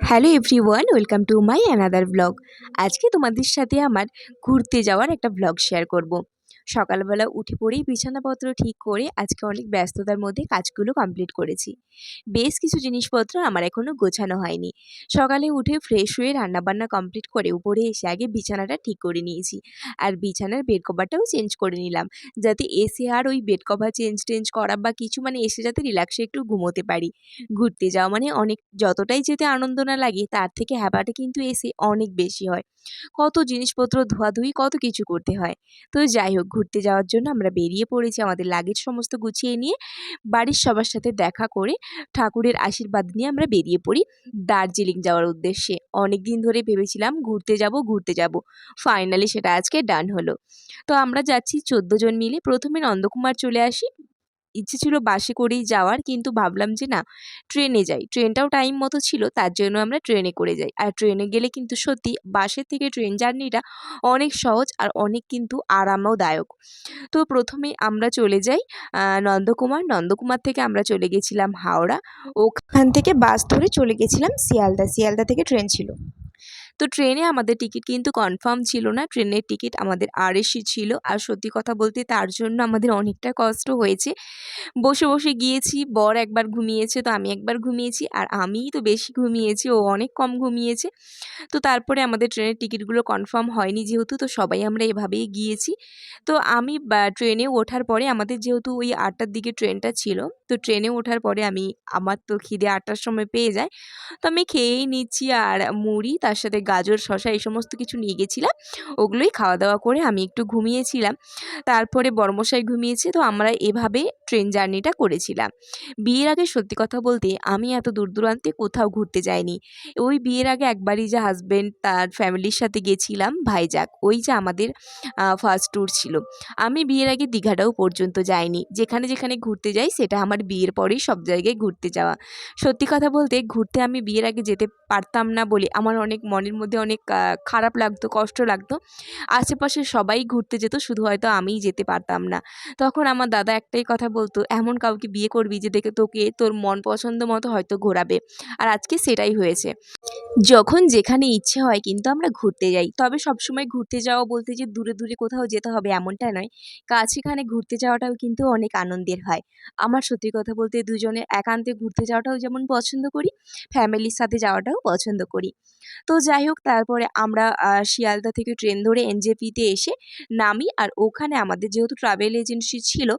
Hello everyone, welcome to my another blog. আজকে তোমাদের সাথে আমার ঘুরতে যাওয়ার একটা ব্লগ শেয়ার করব। সকালবেলা উঠে পড়েই বিছানাপত্র ঠিক করে আজকে অনেক ব্যস্ততার মধ্যে কাজগুলো কমপ্লিট করেছি। বেশ কিছু জিনিসপত্র আমার এখনও গোছানো হয়নি। সকালে উঠে ফ্রেশ হয়ে রান্নাবান্না কমপ্লিট করে উপরে এসে আগে বিছানাটা ঠিক করে নিয়েছি। আর বিছানার বেড কভারটাও চেঞ্জ করে নিলাম, যাতে এসে আর ওই বেড কভার চেঞ্জ করা বা কিছু এসে যাতে রিল্যাক্সে একটু ঘুমোতে পারি। ঘুরতে যাওয়া অনেক যতটাই যেতে আনন্দ না লাগে, তার থেকে হ্যাপাটা কিন্তু এসে অনেক বেশি হয়। কত জিনিসপত্র ধোয়াধুয়ি কত কিছু করতে হয়। তো যাই হোক, ঘুরতে যাওয়ার জন্য আমরা বেরিয়ে পড়েছি আমাদের লাগেজ সমস্ত গুছিয়ে নিয়ে। বাড়ির সবার সাথে দেখা করে ঠাকুরের আশীর্বাদ নিয়ে আমরা বেরিয়ে পড়ি দার্জিলিং যাওয়ার উদ্দেশ্যে। অনেক দিন ধরে ভেবেছিলাম ঘুরতে যাব, ফাইনালি সেটা আজকে ডান হলো। তো আমরা যাচ্ছি 14 জন মিলে। প্রথমে নন্দকুমার চলে আসি। ইচ্ছে ছিল বাসে করেই যাওয়ার, কিন্তু ভাবলাম যে না, ট্রেনে যাই। ট্রেনটাও টাইম মতো ছিল, তার জন্য আমরা ট্রেনে করে যাই। আর ট্রেনে গেলে কিন্তু সত্যি বাসের থেকে ট্রেন জার্নিটা অনেক সহজ আর অনেক কিন্তু আরামদায়ক। তো প্রথমে আমরা চলে যাই নন্দকুমার থেকে আমরা চলে গেছিলাম হাওড়া। ওখান থেকে বাস ধরে চলে গেছিলাম শিয়ালদা থেকে ট্রেন ছিল। তো ট্রেনে আমাদের টিকিট কিন্তু কনফার্ম ছিল না, ট্রেনের টিকিট আমাদের আরএসি ছিল। আর সত্যি কথা বলতে তার জন্য আমাদের অনেকটা কষ্ট হয়েছে। বসে গিয়েছি, বর একবার ঘুমিয়েছে, তো আমি একবার ঘুমিয়েছি, আর আমিই তো বেশি ঘুমিয়েছি, ও অনেক কম ঘুমিয়েছে। তো তারপরে আমাদের ট্রেনের টিকিটগুলো কনফার্ম হয়নি যেহেতু, তো সবাই আমরা এভাবেই গিয়েছি। তো আমি ট্রেনে ওঠার পরে আমাদের যেহেতু ওই 8টার দিকে ট্রেনটা ছিল, তো ট্রেনে ওঠার পরে আমার তো খিদে 8টার সময় পেয়ে যায়। তো আমি খেয়েই নিচ্ছি, আর মুড়ি তার সাথে গাজর শসা এই সমস্ত কিছু নিয়ে গেছিলাম। ওগুলোই খাওয়া দাওয়া করে আমি একটু ঘুমিয়েছিলাম। তারপরে বড়মশাই ঘুমিয়েছে, তো আমরা এভাবে ট্রেন জার্নিটা করেছিলাম। বিয়ের আগে সত্যি কথা বলতে আমি এত দূর দূরান্তে কোথাও ঘুরতে যাইনি। ওই বিয়ের আগে একবারই যে হাজব্যান্ড তার ফ্যামিলির সাথে গেছিলাম ভাইজাগ, ওই যে আমাদের ফার্স্ট ট্যুর ছিল। আমি বিয়ের আগে দীঘাটাও পর্যন্ত যাইনি। যেখানে ঘুরতে যাই সেটা আমার বিয়ের পরেই সব জায়গায় ঘুরতে যাওয়া। সত্যি কথা বলতে ঘুরতে আমি বিয়ের আগে যেতে পারতাম না বলে আমার অনেক মনের মধ্যে অনেক খারাপ লাগতো, কষ্ট লাগতো। আশেপাশে সবাই ঘুরতে যেত, শুধু হয়তো আমিই যেতে পারতাম না। তখন আমার দাদা একটাই কথা বলতো, এমন কাউকে বিয়ে করবি যে দেখে তোকে তোর মন পছন্দ মতো হয়তো ঘোরাবে। আর আজকে সেটাই হয়েছে। যখন যেখানে ইচ্ছে হয় কিন্তু আমরা ঘুরতে যাই। তবে সবসময় ঘুরতে যাওয়া বলতে যে দূরে কোথাও যেতে হবে এমনটা নয়। কাছেখানে ঘুরতে যাওয়াটাও কিন্তু অনেক আনন্দের হয়। আমার সত্যি কথা বলতে দুজনে একান্তে ঘুরতে যাওয়াটাও যেমন পছন্দ করি, ফ্যামিলির সাথে যাওয়াটাও পছন্দ করি। তো যাই হোক, তারপরে আমরা শিয়ালদা থেকে ট্রেন ধরে এনজেপিতে এসে নামি। আর ওখানে আমাদের যেহেতু ট্রাভেল এজেন্সি ছিল,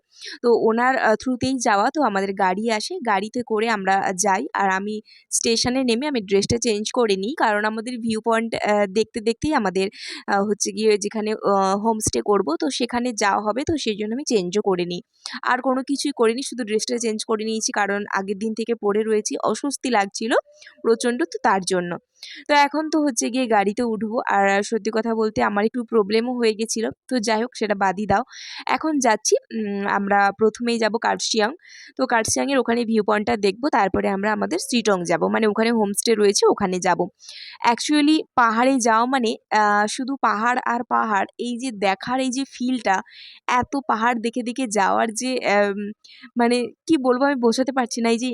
তো ওনার থ্রুতেই যাওয়া, তো আমাদের গাড়ি আসে, গাড়িতে করে আমরা যাই। আর আমি স্টেশনে নেমে আমি ড্রেসটা চেঞ্জ করে নিই, কারণ আমাদের ভিউ পয়েন্ট দেখতেই আমাদের হচ্ছে গিয়ে যেখানে হোমস্টে করব, তো সেখানে যাওয়া হবে, তো সেই জন্য আমি চেঞ্জও করে নিই। আর কোনো কিছুই করিনি, শুধু ড্রেসটা চেঞ্জ করে নিয়েছি, কারণ আগের দিন থেকে পরে রয়েছি, অস্বস্তি লাগছিল প্রচণ্ড, তো তার জন্য। তো এখন তো হচ্ছে গিয়ে গাড়িতে উঠবো। আর সত্যি কথা বলতে আমার একটু প্রবলেমও হয়ে গেছিলো, তো যাই হোক সেটা বাদই দাও। এখন যাচ্ছি, আমরা প্রথমেই যাব কার্শিয়াং। তো কার্শিয়াংয়ের ওখানে ভিউ পয়েন্টটা দেখবো, তারপরে আমরা আমাদের শ্রীটং যাব, ওখানে হোমস্টে রয়েছে ওখানে যাব। অ্যাকচুয়ালি পাহাড়ে যাওয়া শুধু পাহাড় আর পাহাড়, এই যে দেখার এই যে ফিলটা, এত পাহাড় দেখে যাওয়ার যে কি বলবো আমি বোঝাতে পারছি না। এই যে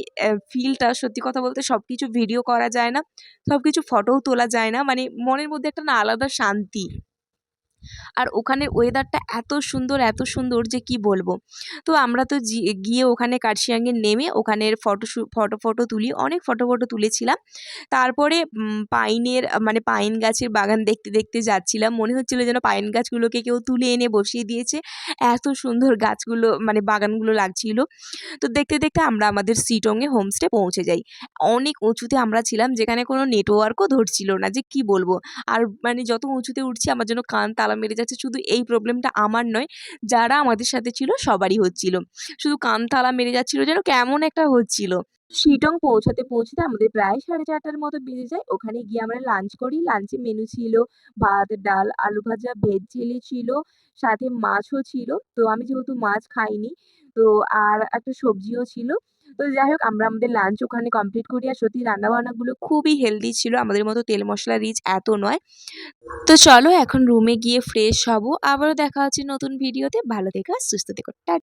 ফিলটা, সত্যি কথা বলতে সব কিছু ভিডিও করা যায় না, সব কিছু ফটোও তোলা যায় না, মনের মধ্যে একটা না আলাদা শান্তি। আর ওখানের ওয়েদারটা এত সুন্দর যে কি বলবো। তো আমরা তো গিয়ে ওখানে কার্শিয়াংয়ে নেমে ওখানের ফটো তুলি, অনেক ফটো তুলেছিলাম। তারপরে পাইনের পাইন গাছের বাগান দেখতে যাচ্ছিলাম। মনে হচ্ছিল যেন পাইন গাছগুলোকে কেউ তুলে এনে বসিয়ে দিয়েছে, এত সুন্দর গাছগুলো বাগানগুলো লাগছিল। তো দেখতে আমরা আমাদের শ্রীটংয়ে হোমস্টে পৌঁছে যাই। অনেক উঁচুতে আমরা ছিলাম, যেখানে কোনো নেটওয়ার্কও ধরছিল না, যে কি বলবো। আর যত উঁচুতে উঠছি আমার জন্য কান তালা মেরে যাচ্ছে। শুধু এই প্রবলেমটা আমার নয়, যারা আমাদের সাথে ছিল সবারই হচ্ছিল। শুধু কান তালা মেরে যাচ্ছিল, যেন কেমন একটা হচ্ছিল। শিটং পৌঁছাতে আমাদের প্রায় 4:30টার মতো বেজে যায়। ওখানে গিয়ে আমরা লাঞ্চ করি। লাঞ্চে মেনু ছিল ভাত, ডাল, আলু ভাজা, ভেজ চিলি ছিল, সাথে মাছও ছিল। তো আমি যেহেতু মাছ খাইনি, তো আর একটা সবজিও ছিল। তো যাই হোক, আমরা আমাদের লাঞ্চ ওখানে কমপ্লিট করি। আর সত্যি রান্নাবান্নাগুলো খুবই হেলদি ছিল, আমাদের মতো তেল মশলা রিচ এত নয়। তো চলো এখন রুমে গিয়ে ফ্রেশ হব। আবারও দেখা হচ্ছে নতুন ভিডিওতে। ভালো থেকো, সুস্থ থেকো, টাটা।